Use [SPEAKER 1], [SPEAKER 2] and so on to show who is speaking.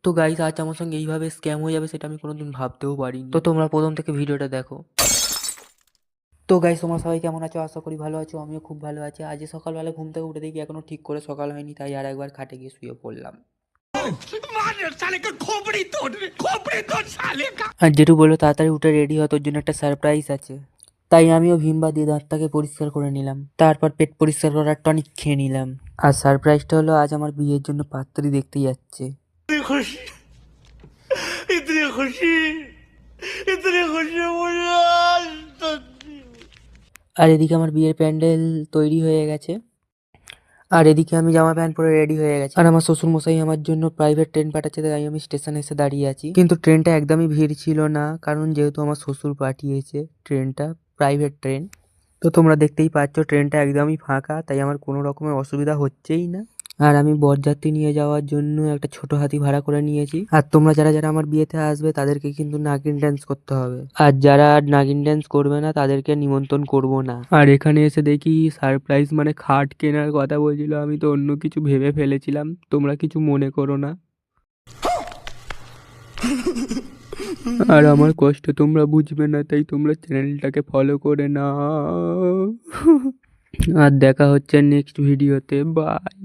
[SPEAKER 1] তো গাইস আজ আমার সঙ্গে এইভাবে স্ক্যাম হয়ে যাবে সেটা আমি কোনোদিন ভাবতেও পারিনি। তো তোমরা প্রথম থেকে ভিডিওটা দেখো। তো গাইস তোমরা সবাই কেমন আছো? আশা করি ভালো আছো। আমিও খুব ভালো আছি। আজ সকালবেলা ঘুম থেকে উঠে দেখি এখনো ঠিক করে সকাল হয়নি, তাই আর একবার খাটে গিয়ে শুয়ে পড়লাম। আর জেঠু বললো তাড়াতাড়ি উঠে রেডি হওয়ার জন্য একটা সারপ্রাইজ আছে। তাই আমিও ভিমবা দিয়ে দাঁতটাকে পরিষ্কার করে নিলাম, তারপর পেট পরিষ্কার করার টনিক খেয়ে নিলাম। আর সারপ্রাইজটা হলো আজ আমার বিয়ের জন্য পাত্রী দেখতে যাচ্ছে। इतनी खुशी मुझे आज तक। আর এদিকে আমার বিয়ের প্যান্ডেল তৈরি হয়ে গেছে, আর এদিকে আমি জামা প্যান্ট পরে রেডি হয়ে গেছি। আর আমার শ্বশুর মশাই আমার জন্য প্রাইভেট ট্রেন পাঠাচ্ছে, তাই আমি স্টেশনে এসে দাঁড়িয়ে আছি। কিন্তু ট্রেনটা একদমই ভিড় ছিল না, কারণ যেহেতু আমার শ্বশুর পাঠিয়েছে ট্রেনটা প্রাইভেট ট্রেন। তো তোমরা দেখতেই পাচ্ছ ট্রেনটা একদমই ফাঁকা, তাই আমার কোনো রকমের অসুবিধা হচ্ছেই না। আর আমি বরযাত্রী নিয়ে যাওয়ার জন্য একটা ছোট হাতি ভাড়া করে নিয়েছি। আর তোমরা যারা যারা আমার বিয়েতে আসবে তাদেরকে কিন্তু নাগিন ড্যান্স করতে হবে, আর যারা নাগিন ড্যান্স করবে না তাদেরকে নিমন্ত্রণ করব না। আর এখানে এসে দেখি সারপ্রাইজ মানে খাট কেনার কথা বলছিল, আমি তো অন্য কিছু ভেবে ফেলেছিলাম, তোমরা কিছু মনে করো না। আর আমার কষ্ট তোমরা বুঝবে না, তাই তোমরা চ্যানেলটাকে ফলো করে নাও। আর দেখা হচ্ছে নেক্সট ভিডিওতে। বাই।